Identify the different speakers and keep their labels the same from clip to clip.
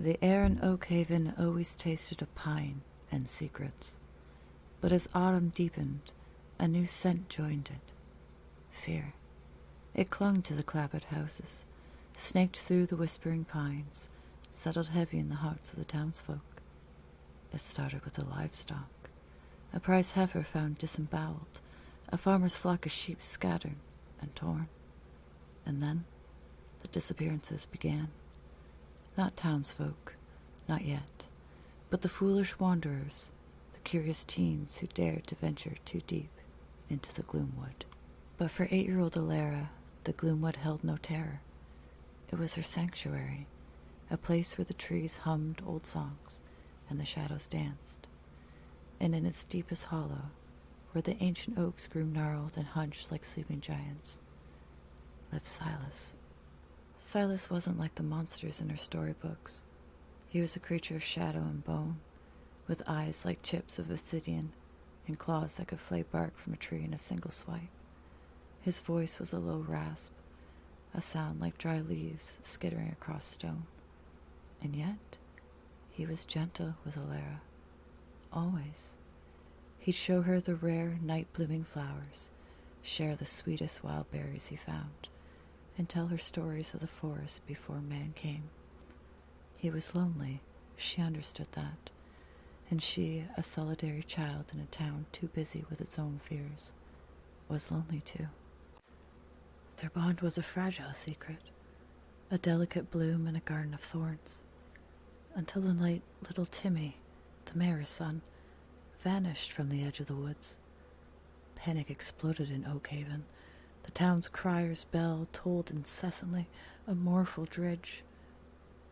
Speaker 1: The air in Oakhaven always tasted of pine and secrets, but as autumn deepened, a new scent joined it. Fear. It clung to the clapboard houses, snaked through the whispering pines, settled heavy in the hearts of the townsfolk. It started with the livestock. A prize heifer found disemboweled, a farmer's flock of sheep scattered and torn. And then the disappearances began. Not townsfolk, not yet, but the foolish wanderers, the curious teens who dared to venture too deep into the Gloomwood. But for 8-year-old Alara, the Gloomwood held no terror. It was her sanctuary, a place where the trees hummed old songs and the shadows danced. And in its deepest hollow, where the ancient oaks grew gnarled and hunched like sleeping giants, lived Silas. Silas wasn't like the monsters in her storybooks. He was a creature of shadow and bone, with eyes like chips of obsidian and claws that could flay bark from a tree in a single swipe. His voice was a low rasp, a sound like dry leaves skittering across stone. And yet, he was gentle with Alara. Always. He'd show her the rare night-blooming flowers, share the sweetest wild berries he found, and tell her stories of the forest before man came. He was lonely, she understood that, and she, a solitary child in a town too busy with its own fears, was lonely too. Their bond was a fragile secret, a delicate bloom in a garden of thorns, until the night little Timmy, the mayor's son, vanished from the edge of the woods. Panic exploded in Oakhaven. The town's crier's bell tolled incessantly, a mournful dredge.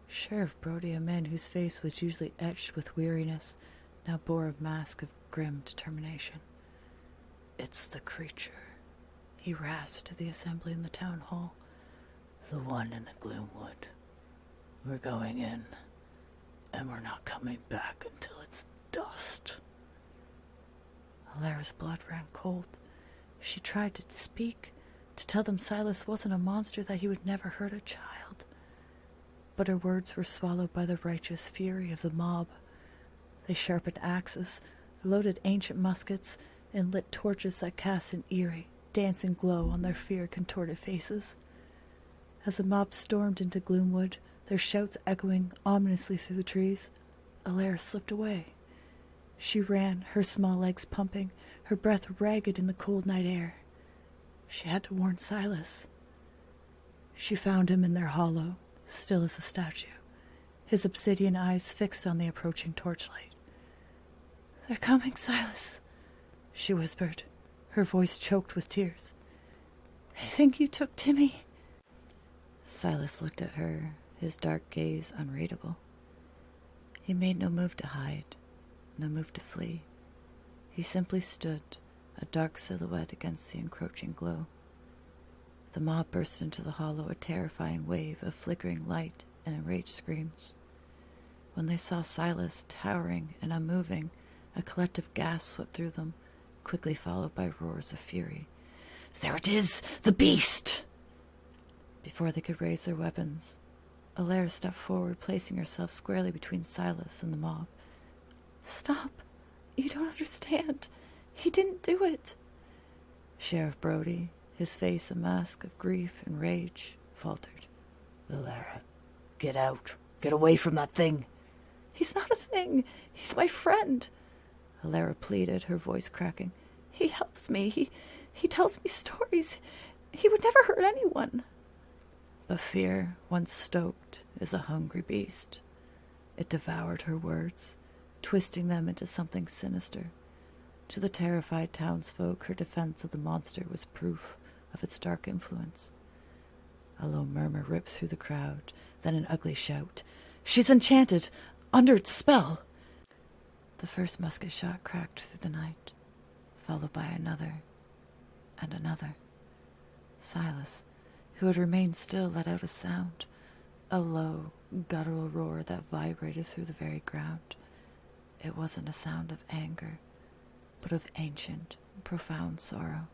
Speaker 1: Sheriff Brody, a man whose face was usually etched with weariness, now bore a mask of grim determination. "It's the creature," he rasped to the assembly in the town hall. "The one in the Gloomwood. We're going in, and we're not coming back until it's dust." Alara's blood ran cold. She tried to speak, to tell them Silas wasn't a monster, that he would never hurt a child. But her words were swallowed by the righteous fury of the mob. They sharpened axes, loaded ancient muskets, and lit torches that cast an eerie, dancing glow on their fear-contorted faces. As the mob stormed into Gloomwood, their shouts echoing ominously through the trees, Alara slipped away. She ran, her small legs pumping, her breath ragged in the cold night air. She had to warn Silas. She found him in their hollow, still as a statue, his obsidian eyes fixed on the approaching torchlight. "They're coming, Silas," she whispered, her voice choked with tears. "I think you took Timmy." Silas looked at her, his dark gaze unreadable. He made no move to hide, no move to flee. He simply stood, a dark silhouette against the encroaching glow. The mob burst into the hollow, a terrifying wave of flickering light and enraged screams. When they saw Silas towering and unmoving, a collective gasp swept through them, quickly followed by roars of fury. "There it is! The beast!" Before they could raise their weapons, Alara stepped forward, placing herself squarely between Silas and the mob. "Stop! You don't understand. He didn't do it." Sheriff Brody, his face a mask of grief and rage, faltered. "Alara, get out. Get away from that thing." "He's not a thing. He's my friend," Alara pleaded, her voice cracking. "He helps me. He tells me stories. He would never hurt anyone." But fear, once stoked, is a hungry beast. It devoured her words, twisting them into something sinister. To the terrified townsfolk, her defense of the monster was proof of its dark influence. A low murmur ripped through the crowd, then an ugly shout. "She's enchanted! Under its spell!" The first musket shot cracked through the night, followed by another and another. Silas, who had remained still, let out a sound, a low, guttural roar that vibrated through the very ground. It wasn't a sound of anger, but of ancient, profound sorrow.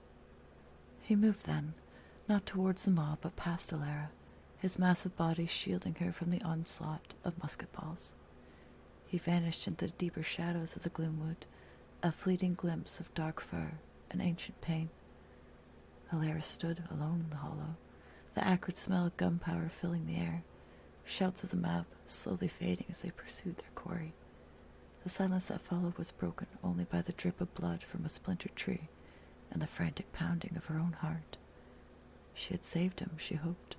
Speaker 1: He moved then, not towards the mob, but past Alara, his massive body shielding her from the onslaught of musket balls. He vanished into the deeper shadows of the gloomwood, a fleeting glimpse of dark fur and ancient pain. Alaris stood alone in the hollow, the acrid smell of gunpowder filling the air, shouts of the mob slowly fading as they pursued their quarry. The silence that followed was broken only by the drip of blood from a splintered tree and the frantic pounding of her own heart. She had saved him, she hoped,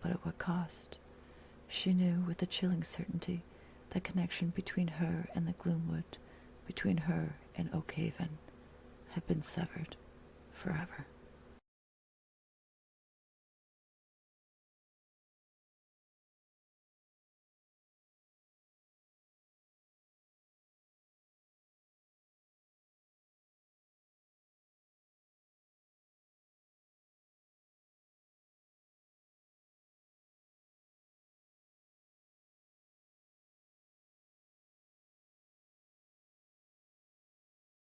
Speaker 1: but at what cost? She knew with a chilling certainty that connection between her and the gloomwood, between her and Oakhaven, had been severed forever.